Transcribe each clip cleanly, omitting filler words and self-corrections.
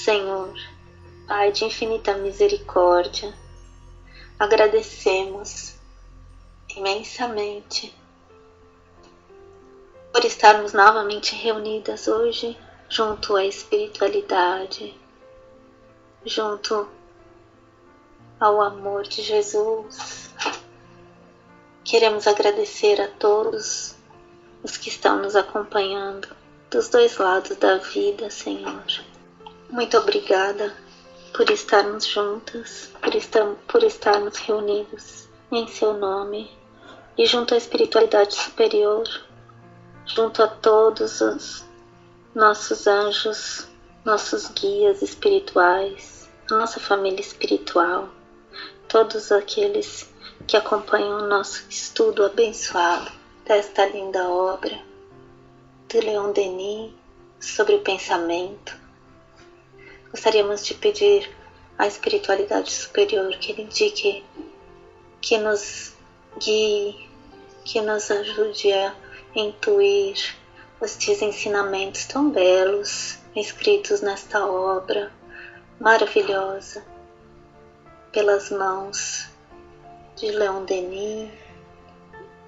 Senhor, Pai de infinita misericórdia, agradecemos imensamente por estarmos novamente reunidas hoje junto à espiritualidade, junto ao amor de Jesus. Queremos agradecer a todos os que estão nos acompanhando dos dois lados da vida, Senhor. Muito obrigada por estarmos juntas, por estarmos reunidos em Seu nome e junto à espiritualidade superior, junto a todos os nossos anjos, nossos guias espirituais, a nossa família espiritual, todos aqueles que acompanham o nosso estudo abençoado desta linda obra do Leon Denis sobre o pensamento. Gostaríamos de pedir à espiritualidade superior que Ele indique, que nos guie, que nos ajude a intuir estes ensinamentos tão belos escritos nesta obra maravilhosa pelas mãos de Leon Denis,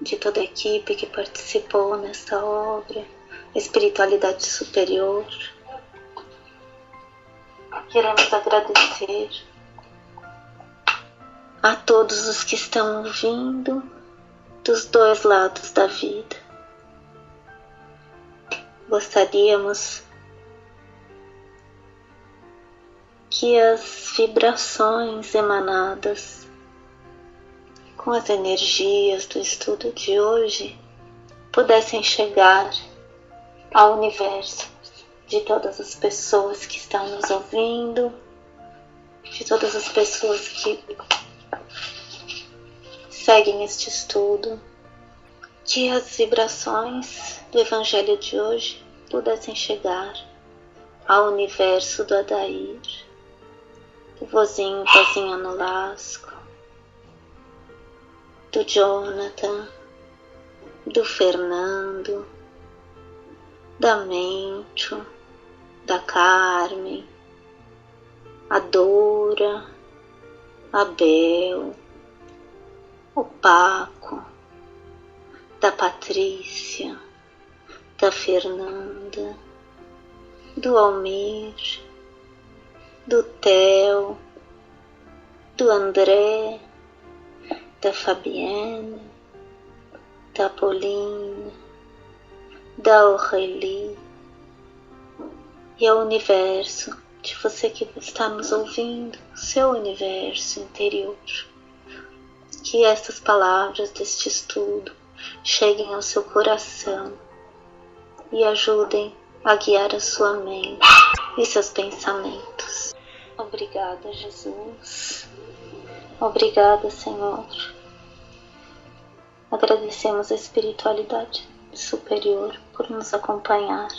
de toda a equipe que participou nesta obra, espiritualidade superior. Queremos agradecer a todos os que estão ouvindo dos dois lados da vida. Gostaríamos que as vibrações emanadas com as energias do estudo de hoje pudessem chegar ao universo de todas as pessoas que estão nos ouvindo, de todas as pessoas que seguem este estudo, que as vibrações do Evangelho de hoje pudessem chegar ao universo do Adair, do vozinho Nolasco, do Jonathan, do Fernando, da Mencho, da Carmen, a Dora, a Bel, o Paco, da Patrícia, da Fernanda, do Almir, do Theo, do André, da Fabienne, da Paulina, da Aurélie e ao universo de você que está nos ouvindo, seu universo interior. Que estas palavras deste estudo cheguem ao seu coração e ajudem a guiar a sua mente e seus pensamentos. Obrigada, Jesus. Obrigada, Senhor. Agradecemos a espiritualidade superior por nos acompanhar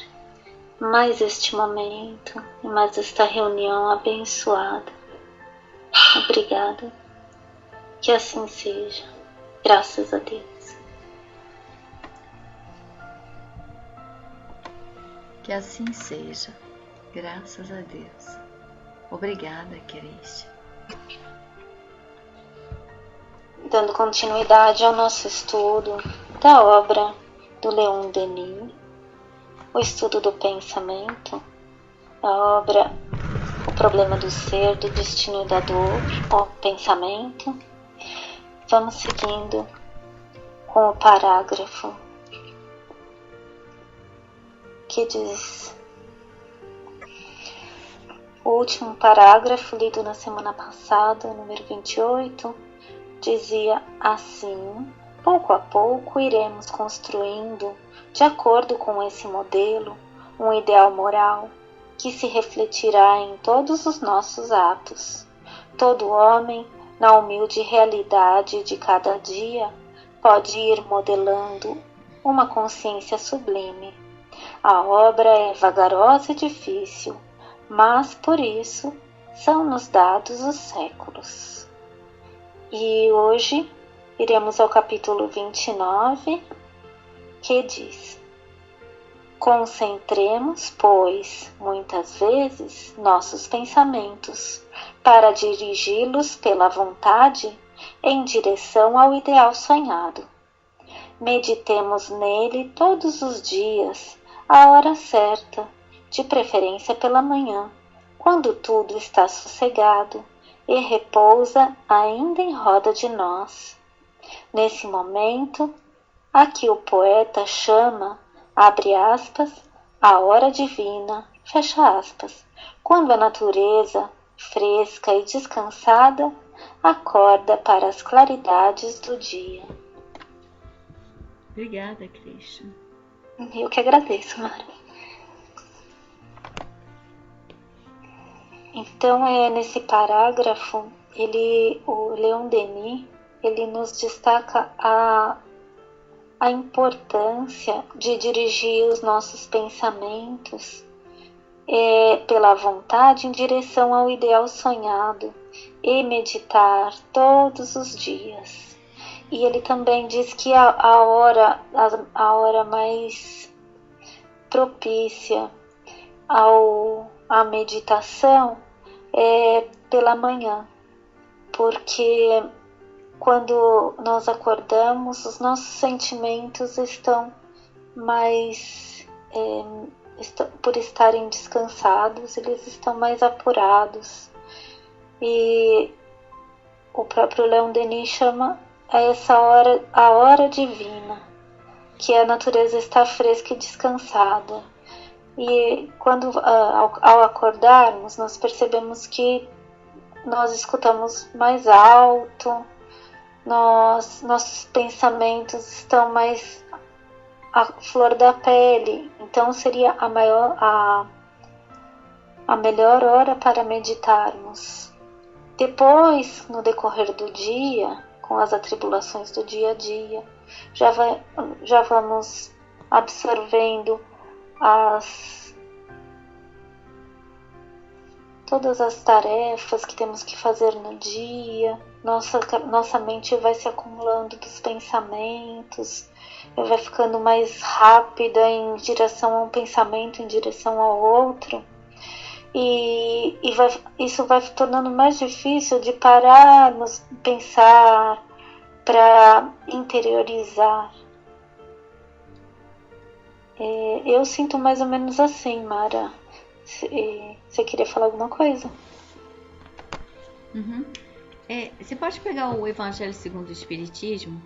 mais este momento e mais esta reunião abençoada. Obrigada. Que assim seja. Graças a Deus. Que assim seja. Graças a Deus. Obrigada, Cristi. Dando continuidade ao nosso estudo da obra do Leon Denis, o estudo do pensamento, a obra O Problema do Ser, do Destino e da Dor, o pensamento. Vamos seguindo com o parágrafo que diz: o último parágrafo lido na semana passada, número 28, dizia assim: pouco a pouco iremos construindo, de acordo com esse modelo, um ideal moral que se refletirá em todos os nossos atos. Todo homem, na humilde realidade de cada dia, pode ir modelando uma consciência sublime. A obra é vagarosa e difícil, mas por isso são-nos dados os séculos. E hoje iremos ao capítulo 29, que diz: Concentremos, pois, muitas vezes, nossos pensamentos para dirigi-los pela vontade em direção ao ideal sonhado. Meditemos nele todos os dias, à hora certa, de preferência pela manhã, quando tudo está sossegado e repousa ainda em roda de nós. Nesse momento, a que o poeta chama, abre aspas, a hora divina, fecha aspas, quando a natureza, fresca e descansada, acorda para as claridades do dia. Obrigada, Cristian. Eu que agradeço, Mara. Então, nesse parágrafo, o Leon Denis, ele nos destaca a importância de dirigir os nossos pensamentos pela vontade em direção ao ideal sonhado e meditar todos os dias. E ele também diz que a hora mais propícia à meditação é pela manhã, porque quando nós acordamos, os nossos sentimentos estão mais, por estarem descansados, eles estão mais apurados. E o próprio Leon Denis chama essa hora a hora divina, que a natureza está fresca e descansada. E quando ao acordarmos, nós percebemos que nós escutamos mais alto, nossos pensamentos estão mais à flor da pele. Então seria a melhor hora para meditarmos. Depois, no decorrer do dia, com as atribulações do dia a dia, já vamos absorvendo todas as tarefas que temos que fazer no dia. Nossa mente vai se acumulando dos pensamentos, vai ficando mais rápida em direção a um pensamento, em direção ao outro. E isso vai tornando mais difícil de pararmos, pensar, para interiorizar. Eu sinto mais ou menos assim, Mara. Você queria falar alguma coisa? Uhum. Você pode pegar o Evangelho segundo o Espiritismo?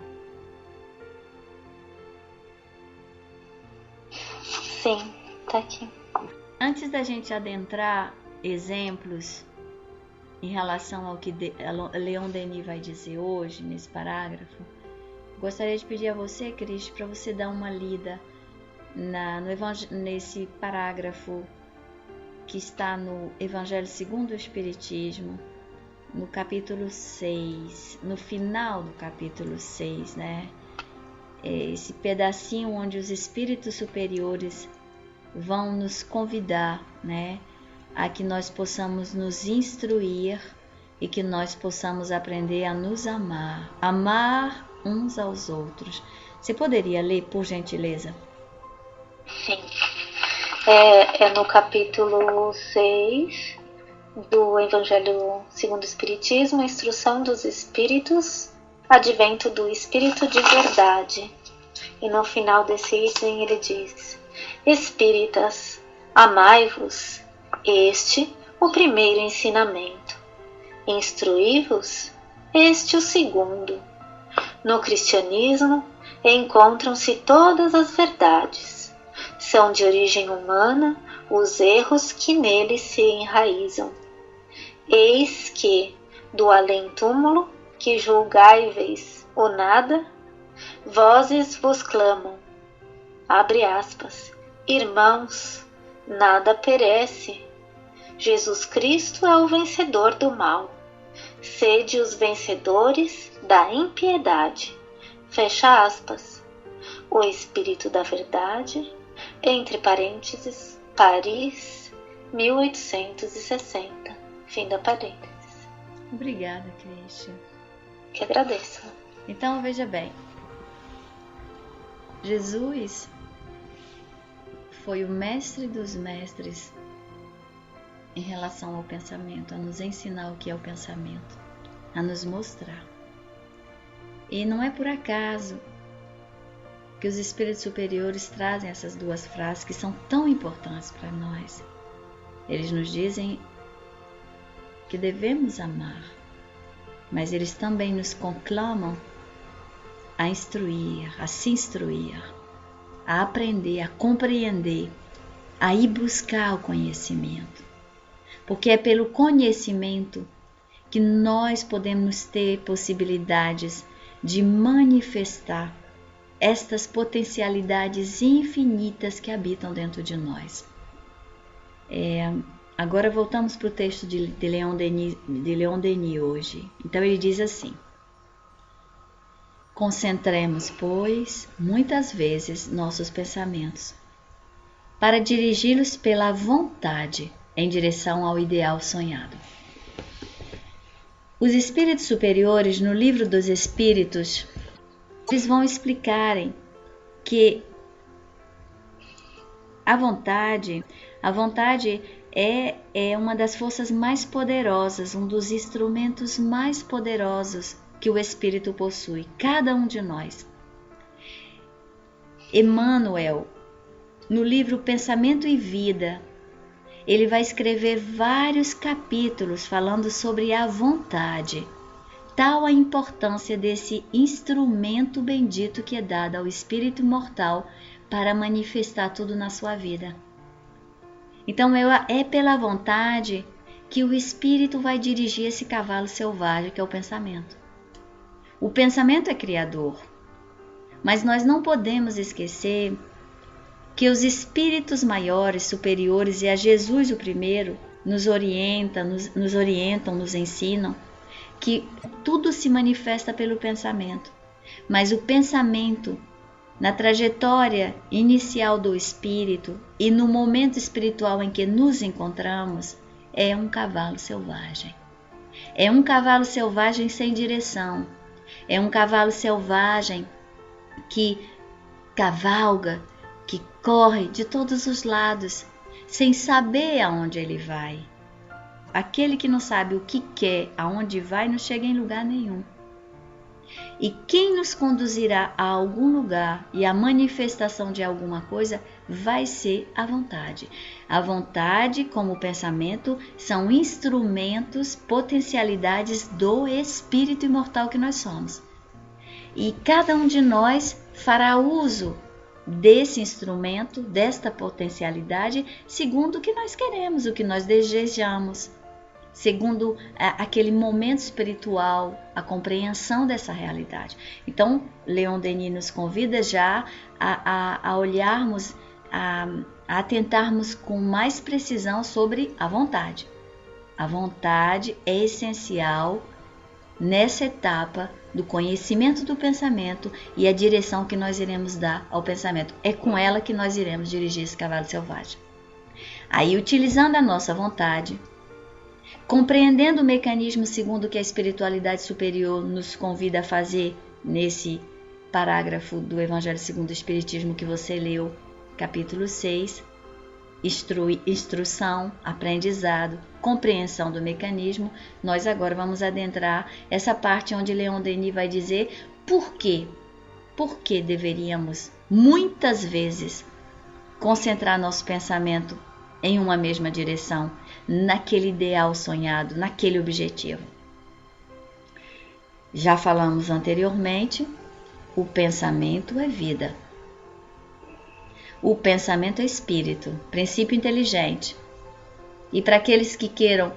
Sim, tá aqui. Antes da gente adentrar exemplos em relação ao que Leon Denis vai dizer hoje, nesse parágrafo, gostaria de pedir a você, Cristo, para você dar uma lida nesse parágrafo que está no Evangelho segundo o Espiritismo, no capítulo 6, no final do capítulo 6, né? Esse pedacinho onde os espíritos superiores vão nos convidar, né, a que nós possamos nos instruir e que nós possamos aprender a nos amar uns aos outros. Você poderia ler, por gentileza? Sim. É no capítulo 6 do Evangelho segundo o Espiritismo, Instrução dos Espíritos, Advento do Espírito de Verdade. E no final desse item ele diz: Espíritas, amai-vos, este o primeiro ensinamento. Instruí-vos, este o segundo. No cristianismo encontram-se todas as verdades. São de origem humana os erros que nele se enraizam. Eis que, do além-túmulo, que julgáveis o nada, vozes vos clamam, abre aspas, irmãos, nada perece. Jesus Cristo é o vencedor do mal. Sede os vencedores da impiedade. Fecha aspas. O Espírito da Verdade, entre parênteses, Paris, 1860. Fim da parênteses. Obrigada, Cristian. Que agradeço. Então, veja bem. Jesus foi o mestre dos mestres em relação ao pensamento, a nos ensinar o que é o pensamento, a nos mostrar. E não é por acaso que os espíritos superiores trazem essas duas frases que são tão importantes para nós. Eles nos dizem que devemos amar, mas eles também nos conclamam a instruir, a se instruir, a aprender, a compreender, a ir buscar o conhecimento. Porque é pelo conhecimento que nós podemos ter possibilidades de manifestar estas potencialidades infinitas que habitam dentro de nós. Agora voltamos para o texto de Leon Denis hoje. Então ele diz assim: concentremos, pois, muitas vezes nossos pensamentos para dirigi-los pela vontade em direção ao ideal sonhado. Os espíritos superiores, no livro dos Espíritos, eles vão explicarem que a vontade é uma das forças mais poderosas, um dos instrumentos mais poderosos que o espírito possui, cada um de nós. Emmanuel, no livro Pensamento e Vida, ele vai escrever vários capítulos falando sobre a vontade. Tal a importância desse instrumento bendito que é dado ao espírito imortal para manifestar tudo na sua vida. Então é pela vontade que o espírito vai dirigir esse cavalo selvagem que é o pensamento. O pensamento é criador, mas nós não podemos esquecer que os espíritos maiores, superiores e a Jesus o primeiro nos orientam, nos ensinam que tudo se manifesta pelo pensamento, mas o pensamento, na trajetória inicial do espírito e no momento espiritual em que nos encontramos, é um cavalo selvagem. É um cavalo selvagem sem direção. É um cavalo selvagem que cavalga, que corre de todos os lados, sem saber aonde ele vai. Aquele que não sabe o que quer, aonde vai, não chega em lugar nenhum. E quem nos conduzirá a algum lugar e a manifestação de alguma coisa vai ser a vontade. A vontade, como o pensamento, são instrumentos, potencialidades do espírito imortal que nós somos. E cada um de nós fará uso desse instrumento, desta potencialidade, segundo o que nós queremos, o que nós desejamos, segundo aquele momento espiritual, a compreensão dessa realidade. Então, Leon Denis nos convida já a olharmos, a atentarmos com mais precisão sobre a vontade. A vontade é essencial nessa etapa do conhecimento do pensamento e a direção que nós iremos dar ao pensamento. É com ela que nós iremos dirigir esse cavalo selvagem. Aí, utilizando a nossa vontade, compreendendo o mecanismo segundo que a espiritualidade superior nos convida a fazer nesse parágrafo do Evangelho segundo o Espiritismo que você leu, capítulo 6, instrução, aprendizado, compreensão do mecanismo, nós agora vamos adentrar essa parte onde Leon Denis vai dizer por quê. Por que deveríamos, muitas vezes, concentrar nosso pensamento em uma mesma direção, naquele ideal sonhado, naquele objetivo. Já falamos anteriormente, o pensamento é vida. O pensamento é espírito, princípio inteligente. E para aqueles que queiram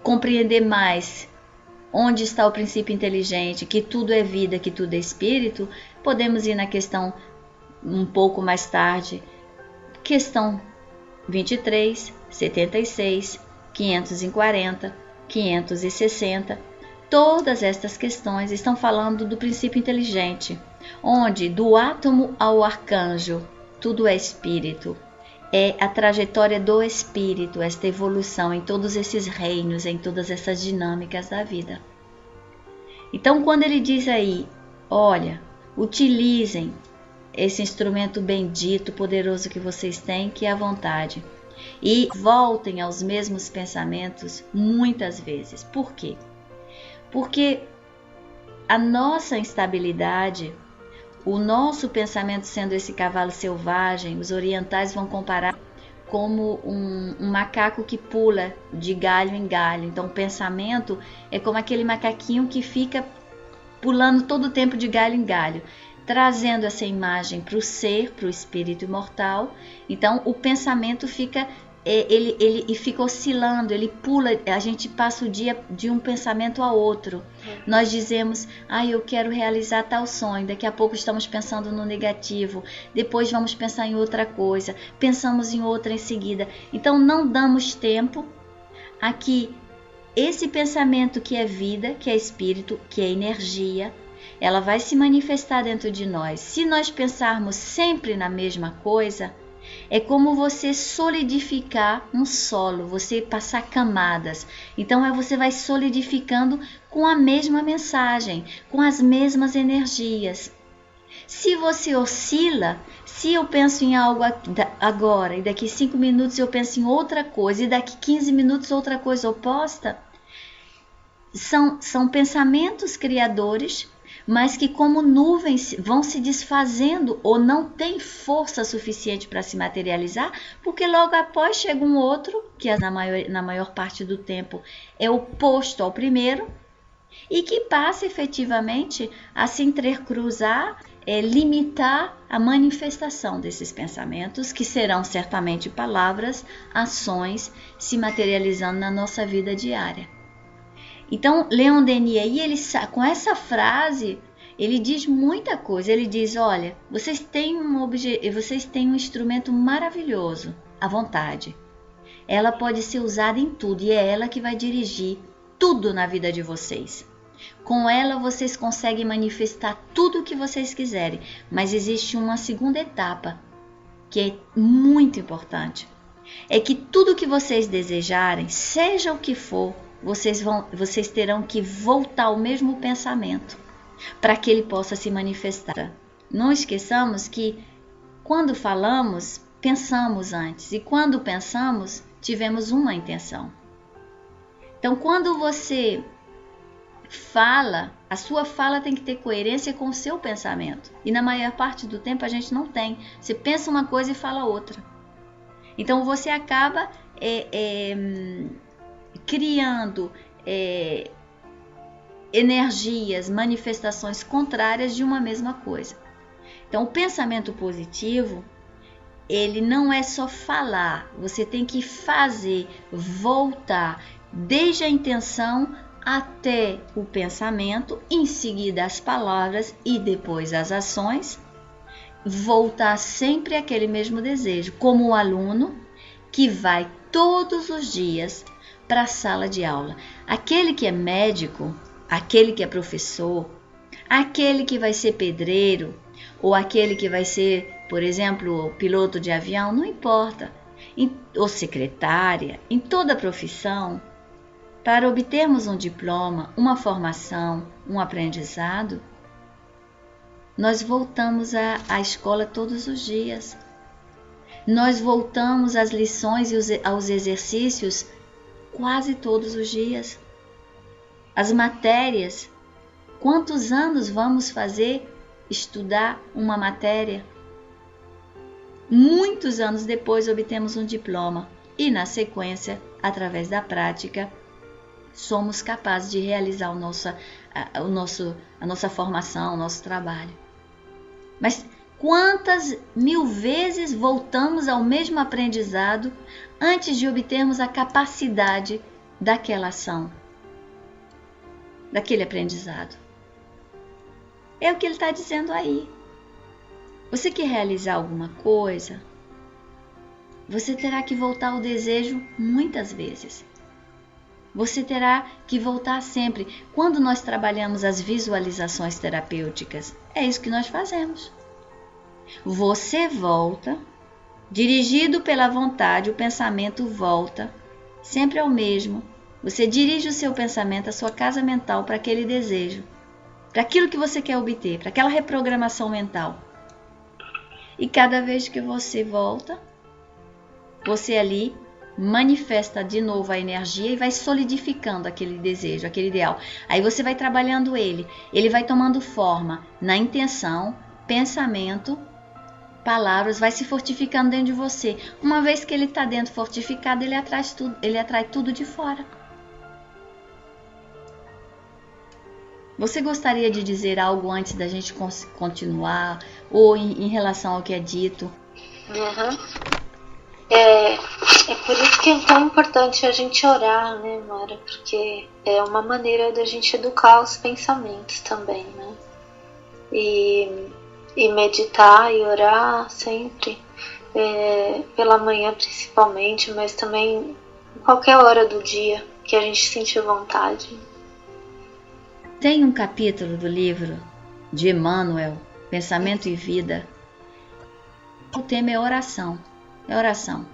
compreender mais onde está o princípio inteligente, que tudo é vida, que tudo é espírito, podemos ir na questão um pouco mais tarde, questão 23, 76, 540, 560. Todas estas questões estão falando do princípio inteligente, onde do átomo ao arcanjo, tudo é espírito. É a trajetória do espírito, esta evolução em todos esses reinos, em todas essas dinâmicas da vida. Então, quando ele diz aí, olha, utilizem esse instrumento bendito, poderoso que vocês têm, que é a vontade. E voltem aos mesmos pensamentos muitas vezes. Por quê? Porque a nossa instabilidade, o nosso pensamento sendo esse cavalo selvagem, os orientais vão comparar como um macaco que pula de galho em galho. Então o pensamento é como aquele macaquinho que fica pulando todo o tempo de galho em galho, trazendo essa imagem para o ser, para o espírito imortal. Então o pensamento fica, ele fica oscilando, ele pula, a gente passa o dia de um pensamento a outro. Nós dizemos, eu quero realizar tal sonho, daqui a pouco estamos pensando no negativo, depois vamos pensar em outra coisa, pensamos em outra em seguida. Então não damos tempo a que esse pensamento que é vida, que é espírito, que é energia, ela vai se manifestar dentro de nós. Se nós pensarmos sempre na mesma coisa, é como você solidificar um solo, você passar camadas. Então você vai solidificando com a mesma mensagem, com as mesmas energias. Se você oscila, se eu penso em algo agora e daqui 5 minutos eu penso em outra coisa e daqui 15 minutos outra coisa oposta, são pensamentos criadores, mas que como nuvens vão se desfazendo ou não tem força suficiente para se materializar, porque logo após chega um outro, que na maior parte do tempo é oposto ao primeiro, e que passa efetivamente a se intercruzar, limitar a manifestação desses pensamentos, que serão certamente palavras, ações, se materializando na nossa vida diária. Então, Leon Denis aí, com essa frase, ele diz muita coisa. Ele diz, olha, vocês têm um instrumento maravilhoso, a vontade. Ela pode ser usada em tudo e é ela que vai dirigir tudo na vida de vocês. Com ela, vocês conseguem manifestar tudo o que vocês quiserem. Mas existe uma segunda etapa, que é muito importante. É que tudo que vocês desejarem, seja o que for, vocês terão que voltar ao mesmo pensamento para que ele possa se manifestar. Não esqueçamos que quando falamos, pensamos antes, e quando pensamos, tivemos uma intenção. Então, quando você fala, a sua fala tem que ter coerência com o seu pensamento, e na maior parte do tempo a gente não tem. Você pensa uma coisa e fala outra. Então você acaba criando energias, manifestações contrárias de uma mesma coisa. Então, o pensamento positivo, ele não é só falar, você tem que fazer, voltar, desde a intenção até o pensamento, em seguida as palavras e depois as ações, voltar sempre àquele mesmo desejo, como o aluno que vai todos os dias para a sala de aula. Aquele que é médico, aquele que é professor, aquele que vai ser pedreiro, ou aquele que vai ser, por exemplo, piloto de avião, não importa, ou secretária, em toda profissão, para obtermos um diploma, uma formação, um aprendizado, nós voltamos à escola todos os dias. Nós voltamos às lições e aos exercícios quase todos os dias. As matérias, quantos anos vamos fazer estudar uma matéria? Muitos anos depois obtemos um diploma e, na sequência, através da prática, somos capazes de realizar a nossa formação, o nosso trabalho. Mas quantas mil vezes voltamos ao mesmo aprendizado antes de obtermos a capacidade daquela ação, daquele aprendizado? É o que ele está dizendo aí. Você quer realizar alguma coisa, você terá que voltar ao desejo muitas vezes. Você terá que voltar sempre. Quando nós trabalhamos as visualizações terapêuticas, é isso que nós fazemos. Você volta, dirigido pela vontade, o pensamento volta, sempre é o mesmo. Você dirige o seu pensamento, a sua casa mental para aquele desejo, para aquilo que você quer obter, para aquela reprogramação mental. E cada vez que você volta, você ali manifesta de novo a energia e vai solidificando aquele desejo, aquele ideal. Aí você vai trabalhando ele vai tomando forma na intenção, pensamento, palavras, vai se fortificando dentro de você. Uma vez que ele está dentro fortificado, ele atrai tudo de fora. Você gostaria de dizer algo antes da gente continuar? Ou em relação ao que é dito? É por isso que é tão importante a gente orar, né, Mara? Porque é uma maneira da gente educar os pensamentos também, né? E meditar e orar sempre, pela manhã principalmente, mas também em qualquer hora do dia que a gente sentir vontade. Tem um capítulo do livro de Emmanuel, Pensamento e Vida. O tema é oração. É oração.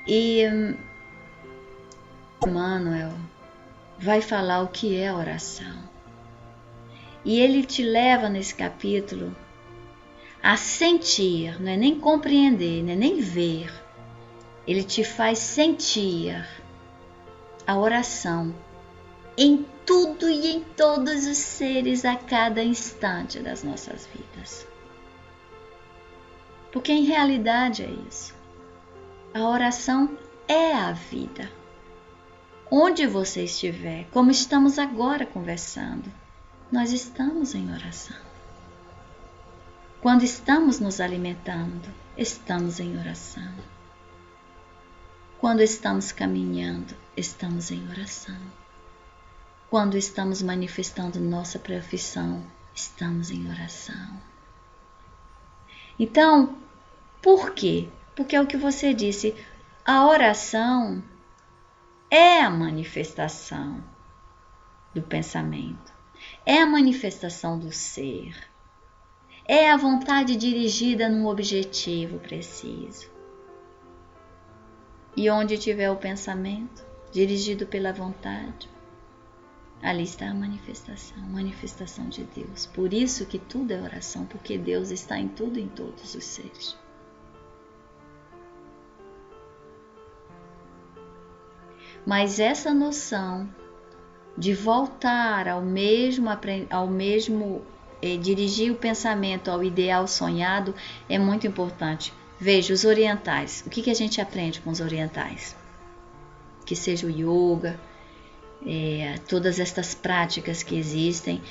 E Emmanuel vai falar o que é oração. E ele te leva nesse capítulo a sentir, não é nem compreender, não é nem ver. Ele te faz sentir a oração em tudo e em todos os seres a cada instante das nossas vidas. Porque em realidade é isso. A oração é a vida. Onde você estiver, como estamos agora conversando, nós estamos em oração. Quando estamos nos alimentando, estamos em oração. Quando estamos caminhando, estamos em oração. Quando estamos manifestando nossa profissão, estamos em oração. Então, por quê? Porque é o que você disse, a oração é a manifestação do pensamento, é a manifestação do ser, é a vontade dirigida num objetivo preciso. E onde tiver o pensamento dirigido pela vontade, ali está a manifestação de Deus. Por isso que tudo é oração, porque Deus está em tudo e em todos os seres. Mas essa noção de voltar ao mesmo dirigir o pensamento ao ideal sonhado é muito importante. Veja, os orientais, o que a gente aprende com os orientais? Que seja o yoga, todas estas práticas que existem,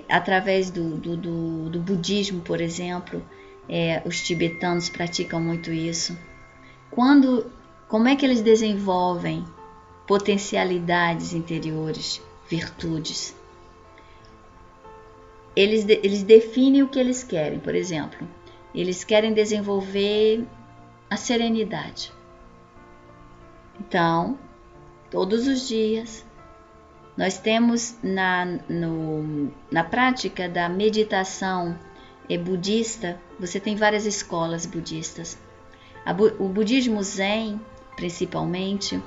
através do budismo, por exemplo, os tibetanos praticam muito isso. Como é que eles desenvolvem potencialidades interiores, virtudes? Eles definem o que eles querem, por exemplo, eles querem desenvolver a serenidade. Então, todos os dias, nós temos na prática da meditação budista, você tem várias escolas budistas. O budismo Zen, principalmente,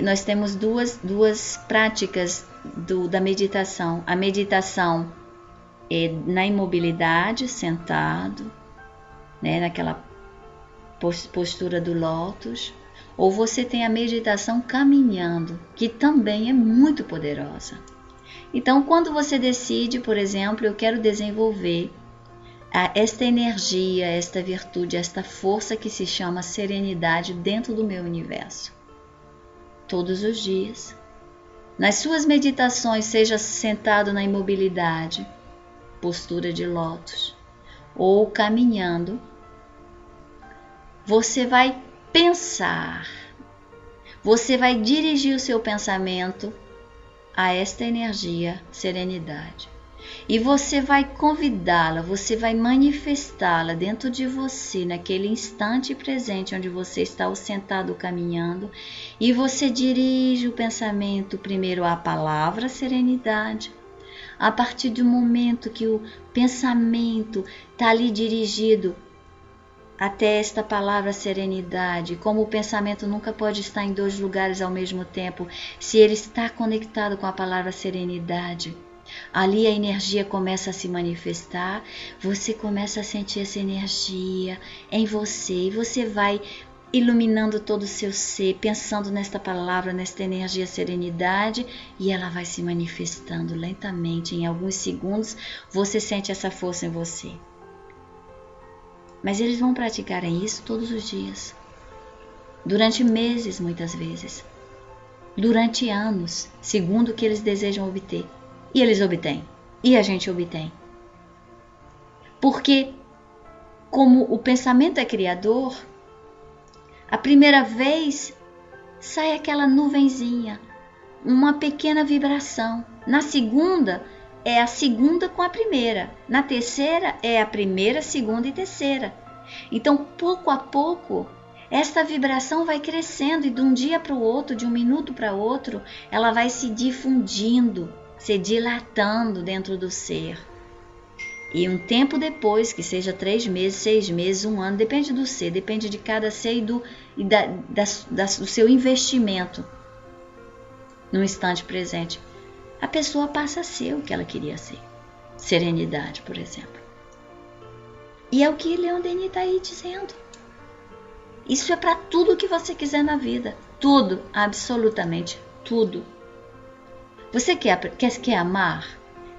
nós temos duas práticas da meditação. A meditação na imobilidade, sentado, né, naquela postura do lótus. Ou você tem a meditação caminhando, que também é muito poderosa. Então, quando você decide, por exemplo, eu quero desenvolver esta energia, esta virtude, esta força que se chama serenidade dentro do meu universo. Todos os dias, nas suas meditações, seja sentado na imobilidade, postura de lótus, ou caminhando, você vai pensar, você vai dirigir o seu pensamento a esta energia, serenidade. E você vai convidá-la, você vai manifestá-la dentro de você, naquele instante presente onde você está sentado caminhando, e você dirige o pensamento primeiro à palavra serenidade. A partir do momento que o pensamento está ali dirigido até esta palavra serenidade, como o pensamento nunca pode estar em dois lugares ao mesmo tempo, se ele está conectado com a palavra serenidade, Ali a energia começa a se manifestar, você começa a sentir essa energia em você e você vai iluminando todo o seu ser, pensando nesta palavra, nesta energia serenidade, e ela vai se manifestando lentamente. Em alguns segundos você sente essa força em você. Mas eles vão praticar isso todos os dias, durante meses muitas vezes, durante anos, segundo o que eles desejam obter. E eles obtêm, e a gente obtém. Porque, como o pensamento é criador, a primeira vez sai aquela nuvenzinha, uma pequena vibração. Na segunda, é a segunda com a primeira. Na terceira, é a primeira, segunda e terceira. Então, pouco a pouco, esta vibração vai crescendo e de um dia para o outro, de um minuto para outro, ela vai se difundindo, se dilatando dentro do ser. E um tempo depois, que seja 3 meses, 6 meses, 1 ano, depende do ser, depende de cada ser e do seu investimento no instante presente, a pessoa passa a ser o que ela queria ser. Serenidade, por exemplo. E é o que Leon Denis está aí dizendo. Isso é para tudo que você quiser na vida. Tudo, absolutamente tudo. Você quer amar?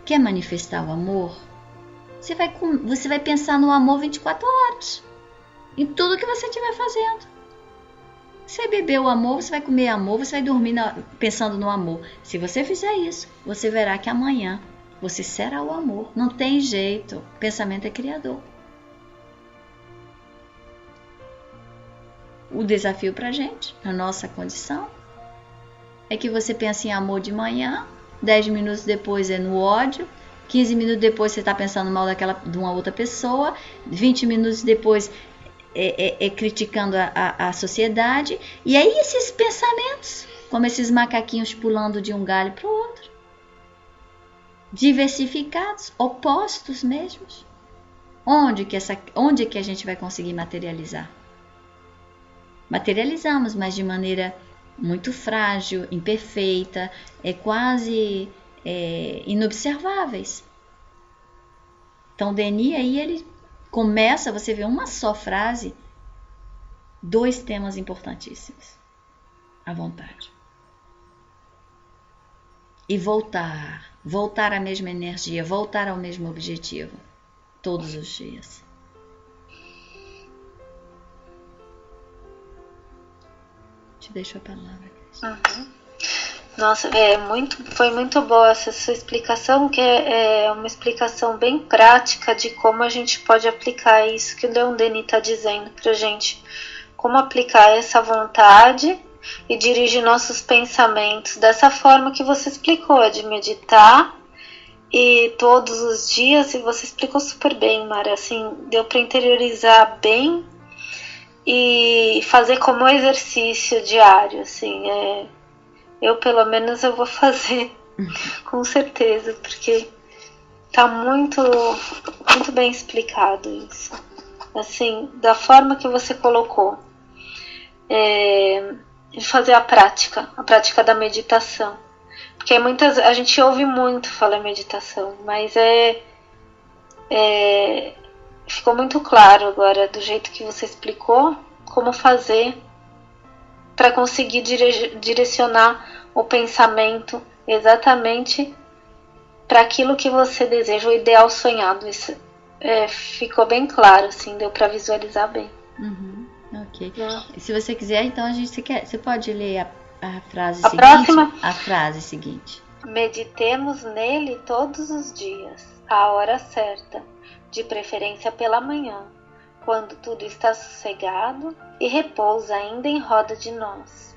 Quer manifestar o amor? Você vai pensar no amor 24 horas. Em tudo que você estiver fazendo. Você vai beber o amor, você vai comer amor, você vai dormir pensando no amor. Se você fizer isso, você verá que amanhã você será o amor. Não tem jeito. O pensamento é criador. O desafio pra gente, na nossa condição, é que você pensa em amor de manhã, 10 minutos depois é no ódio, 15 minutos depois você está pensando mal de uma outra pessoa, 20 minutos depois criticando a sociedade, e aí esses pensamentos, como esses macaquinhos pulando de um galho para o outro, diversificados, opostos mesmos. Onde que a gente vai conseguir materializar? Materializamos, mas de maneira muito frágil, imperfeita, quase inobserváveis. Então, Denis aí, ele começa, você vê uma só frase, 2 temas importantíssimos. A vontade. E voltar à mesma energia, voltar ao mesmo objetivo, todos os dias. Te deixo a palavra. Uhum. Nossa, foi muito boa essa sua explicação, que é uma explicação bem prática de como a gente pode aplicar isso que o Leon Denis está dizendo pra gente. Como aplicar essa vontade e dirigir nossos pensamentos dessa forma que você explicou, de meditar e todos os dias, e você explicou super bem, Mara, assim, deu para interiorizar bem e fazer como exercício diário, assim, eu pelo menos eu vou fazer com certeza, porque tá muito bem explicado isso, assim, da forma que você colocou, fazer a prática da meditação, porque a gente ouve muito falar meditação, mas ficou muito claro agora, do jeito que você explicou, como fazer para conseguir direcionar o pensamento exatamente para aquilo que você deseja, o ideal sonhado. Isso ficou bem claro, assim, deu para visualizar bem. Uhum, ok. E se você quiser, então você pode ler a frase a seguinte? Próxima? A frase seguinte. Meditemos nele todos os dias, à hora certa, de preferência pela manhã, quando tudo está sossegado e repousa ainda em roda de nós.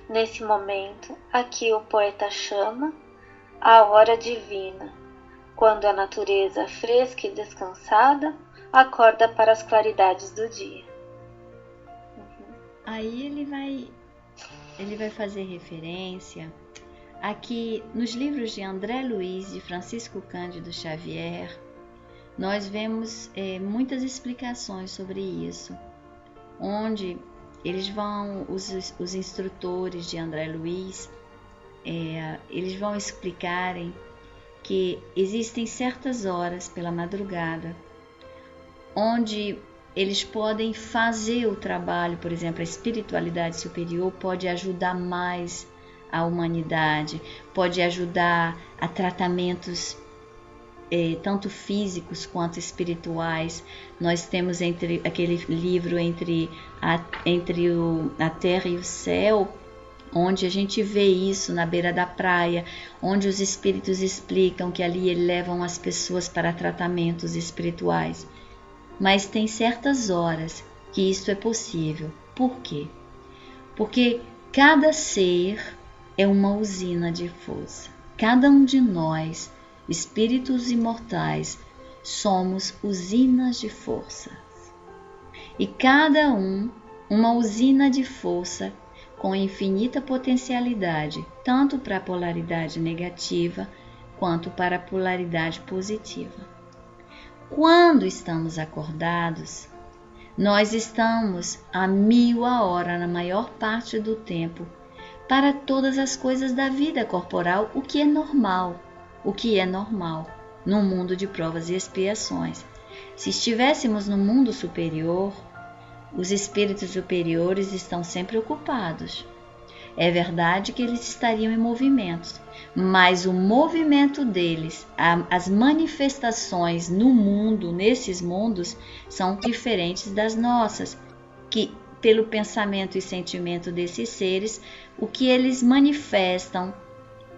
Nesse momento, aqui o poeta chama a hora divina, quando a natureza fresca e descansada acorda para as claridades do dia. Aí ele vai fazer referência aqui nos livros de André Luiz, de Francisco Cândido Xavier. Nós vemos muitas explicações sobre isso, onde eles vão, os instrutores de André Luiz, eles vão explicarem que existem certas horas pela madrugada onde eles podem fazer o trabalho, por exemplo, a espiritualidade superior pode ajudar mais a humanidade, pode ajudar a tratamentos tanto físicos quanto espirituais. Nós temos aquele livro entre a terra e o céu, onde a gente vê isso na beira da praia, onde os espíritos explicam que ali levam as pessoas para tratamentos espirituais. Mas tem certas horas que isso é possível. Por quê? Porque cada ser é uma usina de força. Cada um de nós, espíritos imortais, somos usinas de força. E cada um, uma usina de força com infinita potencialidade, tanto para a polaridade negativa quanto para a polaridade positiva. Quando estamos acordados, nós estamos a 1000 a hora na maior parte do tempo para todas as coisas da vida corporal, o que é normal no mundo de provas e expiações. Se estivéssemos no mundo superior, os espíritos superiores estão sempre ocupados. É verdade que eles estariam em movimento, mas o movimento deles, as manifestações no mundo, nesses mundos, são diferentes das nossas, que pelo pensamento e sentimento desses seres, o que eles manifestam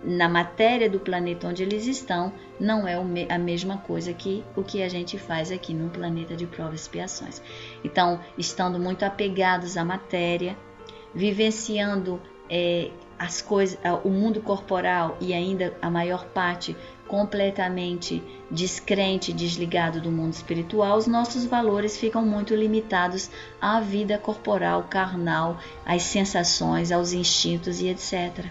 na matéria do planeta onde eles estão, não é a mesma coisa que o que a gente faz aqui no planeta de provas e expiações. Então, estando muito apegados à matéria, vivenciando as coisas, o mundo corporal e ainda a maior parte completamente descrente, desligado do mundo espiritual, os nossos valores ficam muito limitados à vida corporal, carnal, às sensações, aos instintos e etc.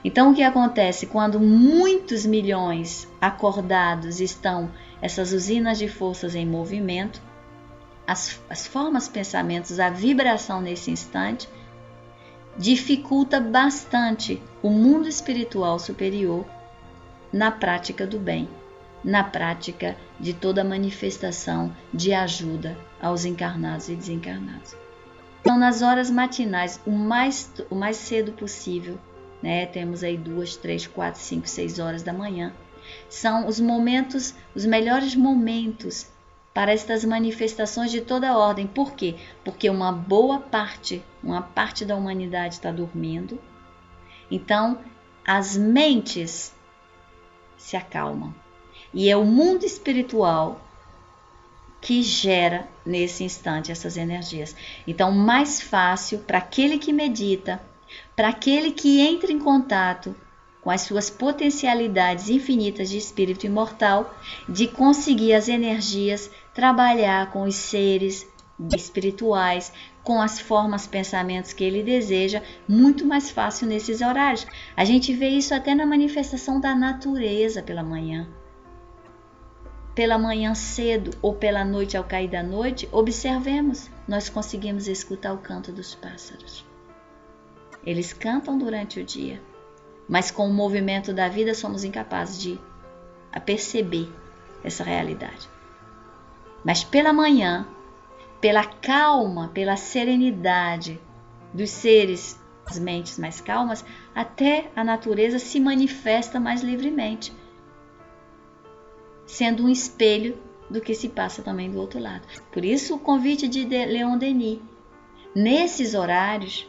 Então, o que acontece quando muitos milhões acordados estão, essas usinas de forças em movimento, as formas, pensamentos, a vibração nesse instante, dificulta bastante o mundo espiritual superior na prática do bem, na prática de toda manifestação de ajuda aos encarnados e desencarnados. Então, nas horas matinais, o mais cedo possível, né, temos aí 2, 3, 4, 5, 6 horas da manhã, são os momentos, os melhores momentos para estas manifestações de toda ordem. Por quê? Porque uma parte da humanidade está dormindo. Então, as mentes se acalmam. E é o mundo espiritual que gera nesse instante essas energias. Então, mais fácil para aquele que medita, para aquele que entra em contato com as suas potencialidades infinitas de espírito imortal, de conseguir as energias, trabalhar com os seres espirituais, com as formas, pensamentos que ele deseja, muito mais fácil nesses horários. A gente vê isso até na manifestação da natureza pela manhã. Pela manhã cedo ou pela noite ao cair da noite, observemos, nós conseguimos escutar o canto dos pássaros. Eles cantam durante o dia, mas com o movimento da vida somos incapazes de perceber essa realidade. Mas pela manhã, pela calma, pela serenidade dos seres, as mentes mais calmas, até a natureza se manifesta mais livremente, sendo um espelho do que se passa também do outro lado. Por isso o convite de Leon Denis. Nesses horários,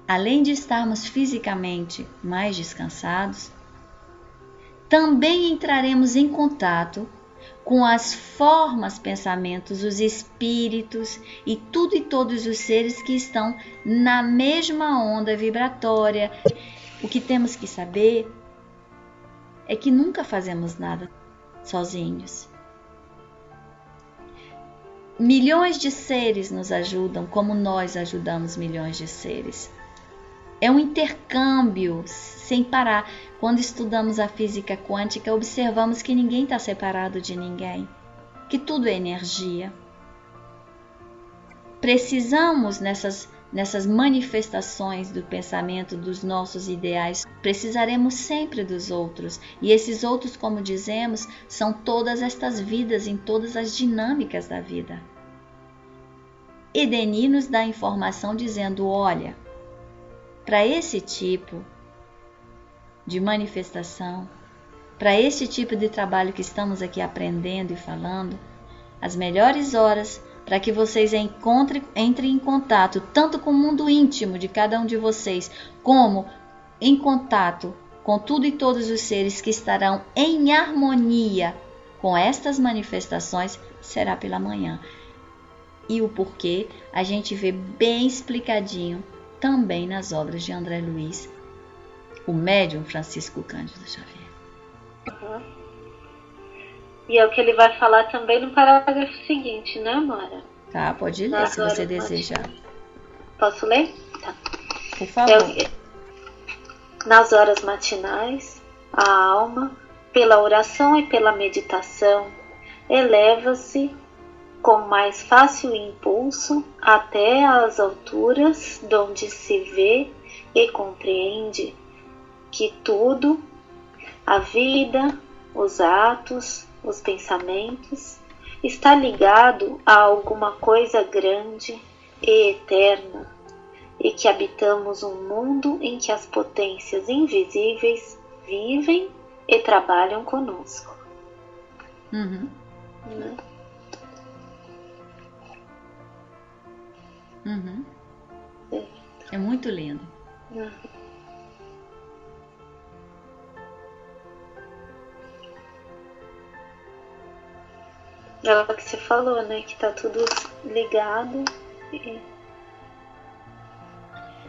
além de estarmos fisicamente mais descansados, também entraremos em contato com as formas, pensamentos, os espíritos e tudo e todos os seres que estão na mesma onda vibratória. O que temos que saber é que nunca fazemos nada sozinhos. Milhões de seres nos ajudam, como nós ajudamos milhões de seres. É um intercâmbio sem parar. Quando estudamos a física quântica, observamos que ninguém está separado de ninguém, que tudo é energia. Precisamos, nessas manifestações do pensamento, dos nossos ideais, precisaremos sempre dos outros. E esses outros, como dizemos, são todas estas vidas em todas as dinâmicas da vida. E Denis nos dá informação dizendo, olha, para esse tipo de manifestação, para esse tipo de trabalho que estamos aqui aprendendo e falando, as melhores horas para que vocês entrem em contato tanto com o mundo íntimo de cada um de vocês, como em contato com tudo e todos os seres que estarão em harmonia com estas manifestações, será pela manhã. E o porquê a gente vê bem explicadinho também nas obras de André Luiz, o médium Francisco Cândido Xavier. E é o que ele vai falar também no parágrafo seguinte, né, Mara? Tá, pode ler se você desejar. Posso ler? Tá. Por favor. Nas horas matinais, a alma, pela oração e pela meditação, eleva-se com mais fácil impulso até às alturas donde se vê e compreende que tudo, a vida, os atos, os pensamentos, está ligado a alguma coisa grande e eterna, e que habitamos um mundo em que as potências invisíveis vivem e trabalham conosco. Uhum. Né? Uhum. É muito lindo. Uhum. É o que você falou, né? Que tá tudo ligado e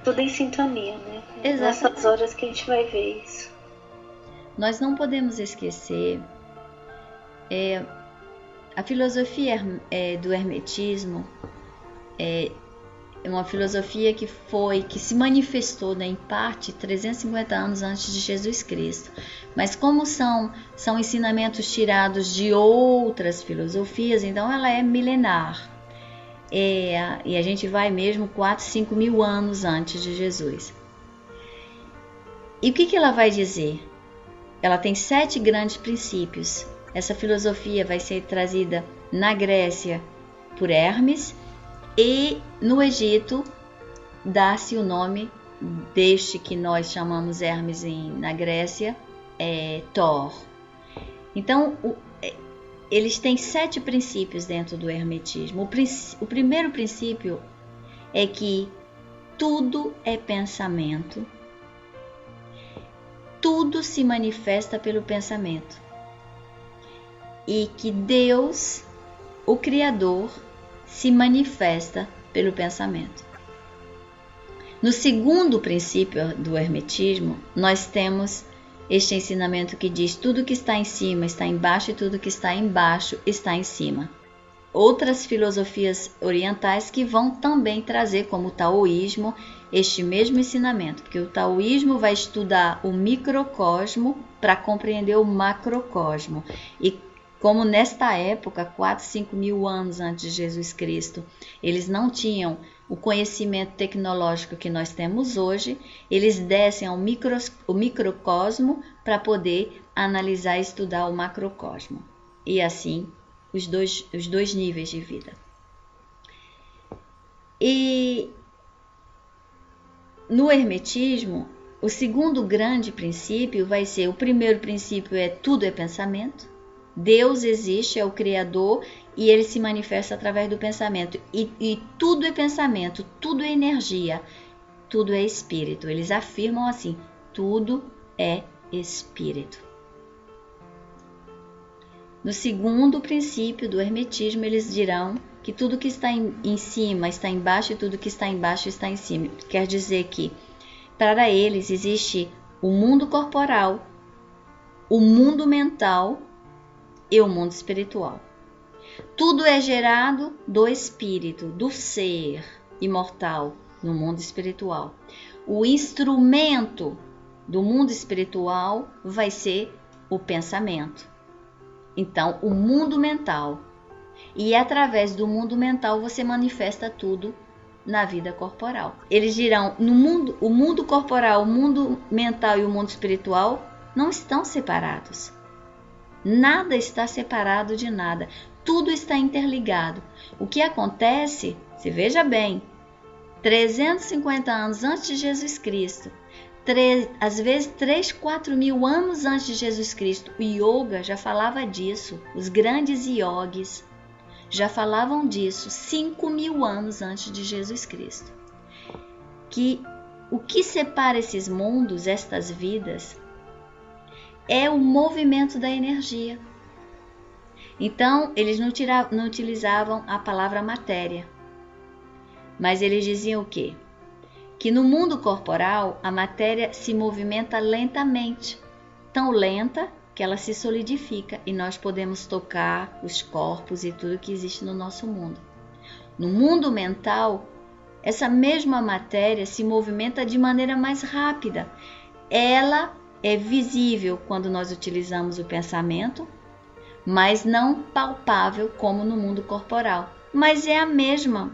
tudo em sintonia, né? Exatamente. Nessas horas que a gente vai ver isso. Nós não podemos esquecer a filosofia do hermetismo é uma filosofia que se manifestou, né, em parte 350 anos antes de Jesus Cristo. Mas como são ensinamentos tirados de outras filosofias, então ela é milenar. E a gente vai mesmo 4, 5 mil anos antes de Jesus. E o que ela vai dizer? Ela tem 7 grandes princípios. Essa filosofia vai ser trazida na Grécia por Hermes e no Egito dá-se o nome deste que nós chamamos Hermes na Grécia, Thor. Então, eles têm 7 princípios dentro do hermetismo. O primeiro princípio é que tudo é pensamento, tudo se manifesta pelo pensamento e que Deus, o Criador, se manifesta pelo pensamento. No segundo princípio do hermetismo, nós temos este ensinamento que diz: tudo que está em cima está embaixo e tudo que está embaixo está em cima. Outras filosofias orientais que vão também trazer, como o taoísmo, este mesmo ensinamento, porque o taoísmo vai estudar o microcosmo para compreender o macrocosmo. E como nesta época, 4, 5 mil anos antes de Jesus Cristo, eles não tinham o conhecimento tecnológico que nós temos hoje, eles descem ao microcosmo para poder analisar e estudar o macrocosmo. E assim, os dois níveis de vida. E no hermetismo, o segundo grande princípio vai ser: o primeiro princípio é tudo é pensamento. Deus existe, é o Criador, e ele se manifesta através do pensamento. E tudo é pensamento, tudo é energia, tudo é espírito. Eles afirmam assim: tudo é espírito. No segundo princípio do hermetismo, eles dirão que tudo que está em cima está embaixo e tudo que está embaixo está em cima. Quer dizer que, para eles, existe o mundo corporal, o mundo mental e o mundo espiritual. Tudo é gerado do espírito, do ser imortal no mundo espiritual. O instrumento do mundo espiritual vai ser o pensamento. Então, o mundo mental. E através do mundo mental você manifesta tudo na vida corporal. Eles dirão, no mundo, o mundo corporal, o mundo mental e o mundo espiritual não estão separados. Nada está separado de nada. Tudo está interligado. O que acontece, se veja bem, 350 anos antes de Jesus Cristo, às vezes 3, 4 mil anos antes de Jesus Cristo, o yoga já falava disso. Os grandes yogis já falavam disso 5 mil anos antes de Jesus Cristo. Que o que separa esses mundos, estas vidas, é o movimento da energia. Então, eles não utilizavam a palavra matéria, mas eles diziam o quê? Que no mundo corporal, a matéria se movimenta lentamente, tão lenta que ela se solidifica e nós podemos tocar os corpos e tudo que existe no nosso mundo. No mundo mental, essa mesma matéria se movimenta de maneira mais rápida. Ela é visível quando nós utilizamos o pensamento, mas não palpável como no mundo corporal. Mas é a mesma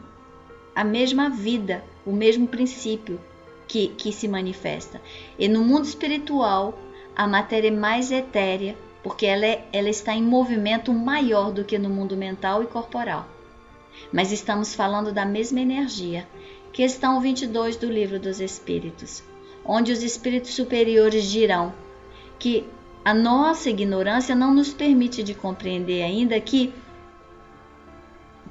vida, o mesmo princípio que se manifesta. E no mundo espiritual, a matéria é mais etérea, porque ela está em movimento maior do que no mundo mental e corporal. Mas estamos falando da mesma energia. Questão 22 do Livro dos Espíritos, onde os espíritos superiores dirão que a nossa ignorância não nos permite de compreender ainda que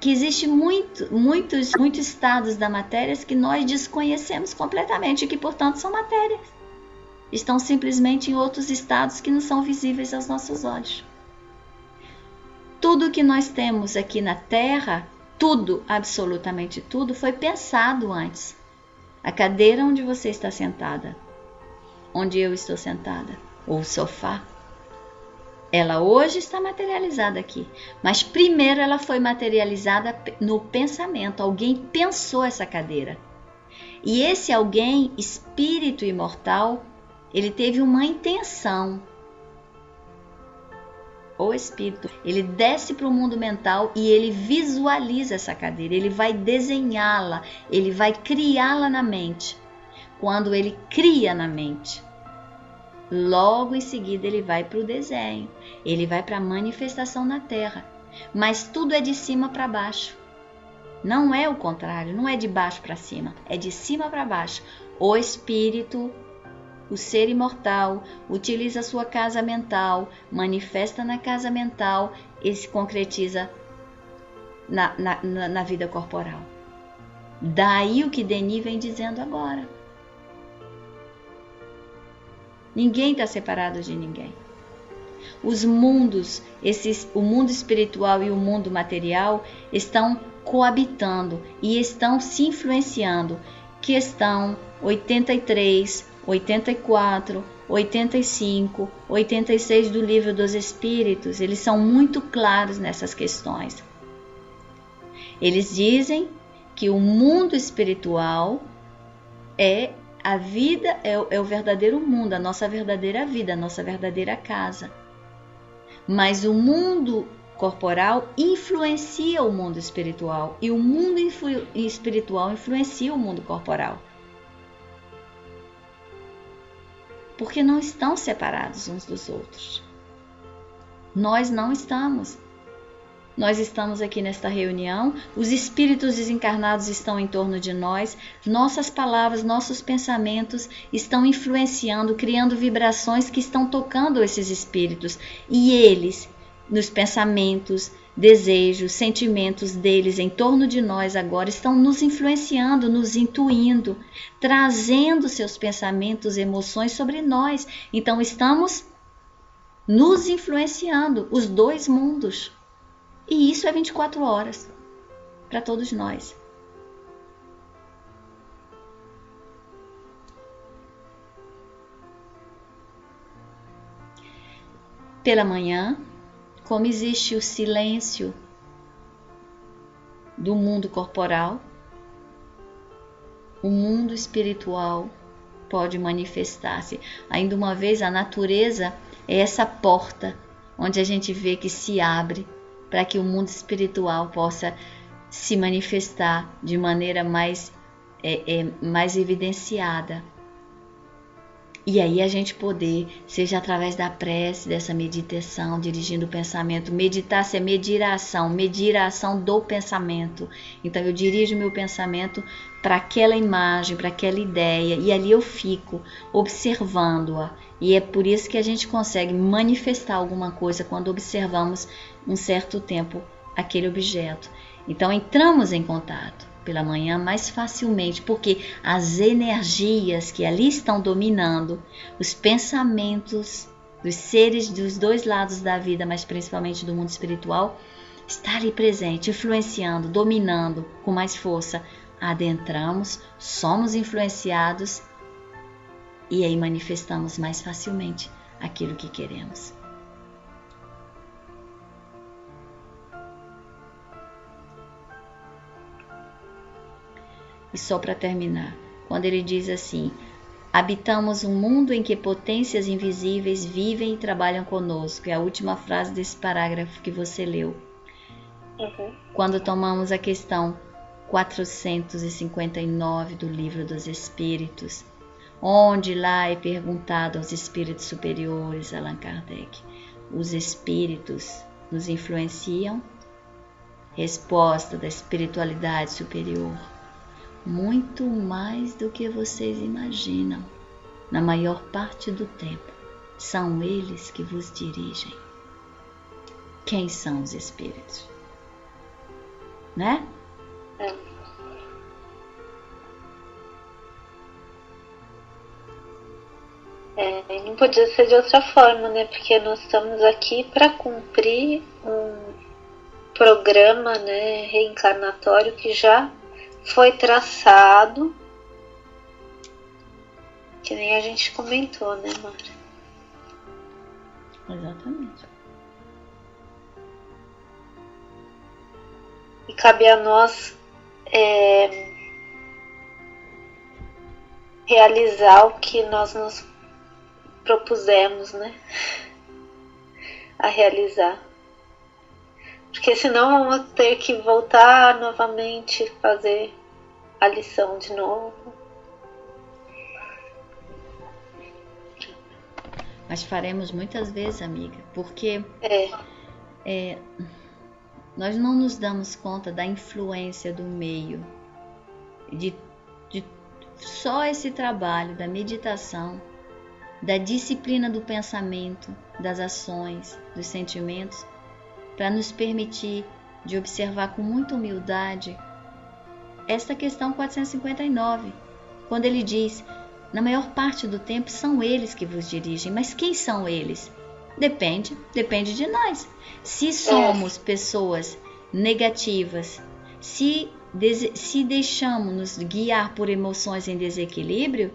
existe muitos estados da matéria que nós desconhecemos completamente e que, portanto, são matérias. Estão simplesmente em outros estados que não são visíveis aos nossos olhos. Tudo que nós temos aqui na Terra, tudo, absolutamente tudo, foi pensado antes. A cadeira onde você está sentada, onde eu estou sentada, ou o sofá, ela hoje está materializada aqui, mas primeiro ela foi materializada no pensamento. Alguém pensou essa cadeira. E esse alguém, espírito imortal, ele teve uma intenção. O espírito, ele desce para o mundo mental e ele visualiza essa cadeira, ele vai desenhá-la, ele vai criá-la na mente. Quando ele cria na mente, logo em seguida ele vai para o desenho, ele vai para a manifestação na Terra. Mas tudo é de cima para baixo. Não é o contrário, não é de baixo para cima, é de cima para baixo. O espírito, o ser imortal, utiliza a sua casa mental, manifesta na casa mental e se concretiza na vida corporal. Daí o que Denis vem dizendo agora. Ninguém está separado de ninguém. Os mundos, o mundo espiritual e o mundo material, estão coabitando e estão se influenciando. Questão 83, 84, 85, 86 do Livro dos Espíritos, eles são muito claros nessas questões. Eles dizem que o mundo espiritual é a vida, é o verdadeiro mundo, a nossa verdadeira vida, a nossa verdadeira casa. Mas o mundo corporal influencia o mundo espiritual e o mundo espiritual influencia o mundo corporal. Porque não estão separados uns dos outros. Nós não estamos. Nós estamos aqui nesta reunião, os espíritos desencarnados estão em torno de nós, nossas palavras, nossos pensamentos estão influenciando, criando vibrações que estão tocando esses espíritos. E eles, nos pensamentos, desejos, sentimentos deles em torno de nós agora, estão nos influenciando, nos intuindo, trazendo seus pensamentos, emoções sobre nós. Então estamos nos influenciando, os dois mundos. E isso é 24 horas para todos nós. Pela manhã, como existe o silêncio do mundo corporal, o mundo espiritual pode manifestar-se. Ainda uma vez, a natureza é essa porta onde a gente vê que se abre para que o mundo espiritual possa se manifestar de maneira mais evidenciada. E aí a gente poder, seja através da prece, dessa meditação, dirigindo o pensamento. Meditar-se é medir a ação do pensamento. Então eu dirijo meu pensamento para aquela imagem, para aquela ideia, e ali eu fico observando-a. E é por isso que a gente consegue manifestar alguma coisa quando observamos um certo tempo aquele objeto. Então entramos em contato pela manhã mais facilmente, porque as energias que ali estão dominando, os pensamentos dos seres dos dois lados da vida, mas principalmente do mundo espiritual, está ali presente, influenciando, dominando com mais força. Adentramos, somos influenciados e aí manifestamos mais facilmente aquilo que queremos. E só para terminar, quando ele diz assim: habitamos um mundo em que potências invisíveis vivem e trabalham conosco. É a última frase desse parágrafo que você leu. Quando tomamos a questão 459 do Livro dos Espíritos, onde lá é perguntado aos espíritos superiores, Allan Kardec, os espíritos nos influenciam? Resposta da espiritualidade superior: muito mais do que vocês imaginam. Na maior parte do tempo, são eles que vos dirigem. Quem são os espíritos? Né? Não podia ser de outra forma, né? Porque nós estamos aqui para cumprir um programa, né, reencarnatório que já foi traçado, que nem a gente comentou, né, Mara? Exatamente. E cabe a nós realizar o que nós nos propusemos, né, a realizar. Porque senão vamos ter que voltar novamente, fazer a lição de novo. Mas faremos muitas vezes, amiga, porque nós não nos damos conta da influência do meio, de só esse trabalho da meditação, da disciplina do pensamento, das ações, dos sentimentos, para nos permitir de observar com muita humildade esta questão 459, quando ele diz: na maior parte do tempo são eles que vos dirigem. Mas quem são eles? Depende de nós. Se somos pessoas negativas, se deixamos-nos guiar por emoções em desequilíbrio,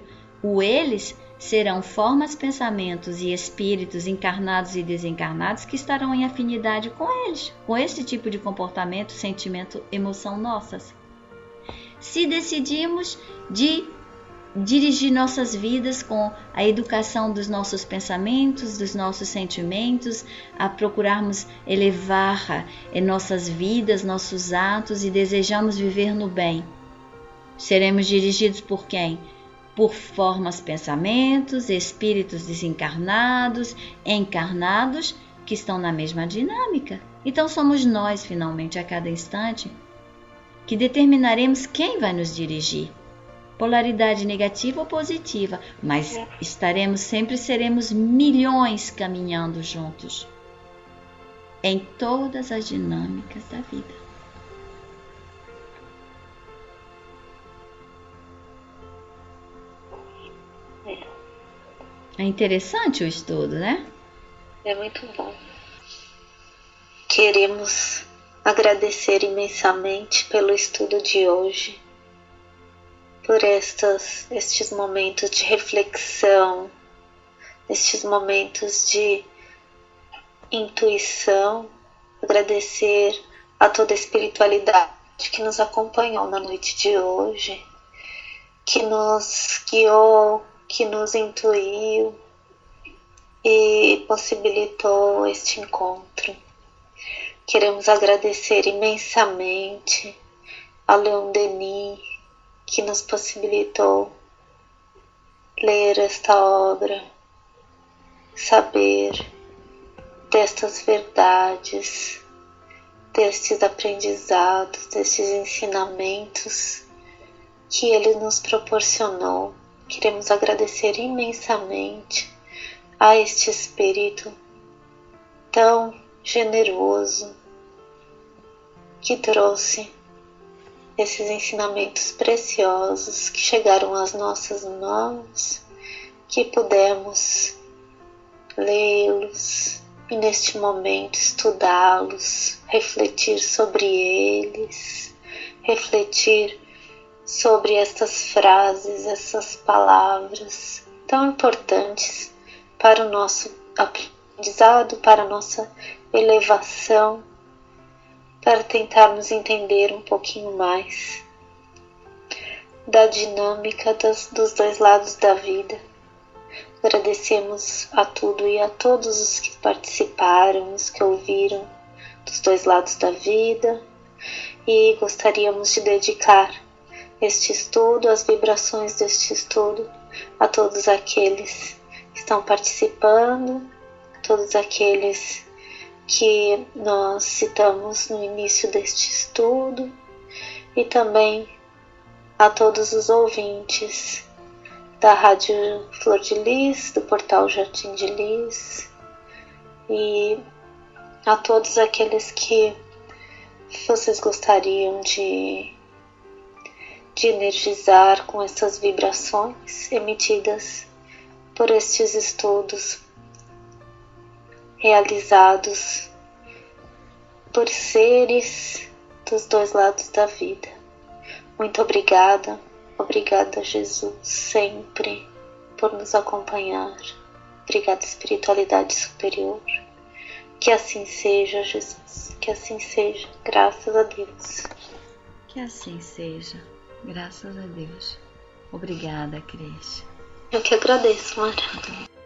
eles serão formas, pensamentos e espíritos encarnados e desencarnados que estarão em afinidade com eles, com esse tipo de comportamento, sentimento, emoção nossas. Se decidimos de dirigir nossas vidas com a educação dos nossos pensamentos, dos nossos sentimentos, a procurarmos elevar nossas vidas, nossos atos e desejamos viver no bem, seremos dirigidos por quem? Por formas, pensamentos, espíritos desencarnados, encarnados, que estão na mesma dinâmica. Então somos nós, finalmente, a cada instante, que determinaremos quem vai nos dirigir. Polaridade negativa ou positiva, mas seremos milhões caminhando juntos em todas as dinâmicas da vida. É interessante o estudo, né? É muito bom. Queremos agradecer imensamente pelo estudo de hoje, por estes momentos de reflexão, estes momentos de intuição. Agradecer a toda a espiritualidade que nos acompanhou na noite de hoje, que nos guiou, que nos intuiu e possibilitou este encontro. Queremos agradecer imensamente a Leon Denis, que nos possibilitou ler esta obra, saber destas verdades, destes aprendizados, destes ensinamentos que ele nos proporcionou. Queremos agradecer imensamente a este Espírito tão generoso que trouxe esses ensinamentos preciosos que chegaram às nossas mãos, que pudemos lê-los e neste momento estudá-los, refletir sobre eles, refletir sobre estas frases, essas palavras tão importantes para o nosso aprendizado, para a nossa elevação, para tentarmos entender um pouquinho mais da dinâmica dos dois lados da vida. Agradecemos a tudo e a todos os que participaram, os que ouviram dos dois lados da vida, e gostaríamos de dedicar este estudo, as vibrações deste estudo, a todos aqueles que estão participando, a todos aqueles que nós citamos no início deste estudo, e também a todos os ouvintes da Rádio Flor de Lis, do Portal Jardim de Lis, e a todos aqueles que vocês gostariam de energizar com essas vibrações emitidas por estes estudos realizados por seres dos dois lados da vida. Muito obrigada, obrigada Jesus, sempre por nos acompanhar. Obrigada, espiritualidade superior. Que assim seja, Jesus, que assim seja, graças a Deus. Que assim seja, graças a Deus. Obrigada, Cris. Eu que agradeço, Mara.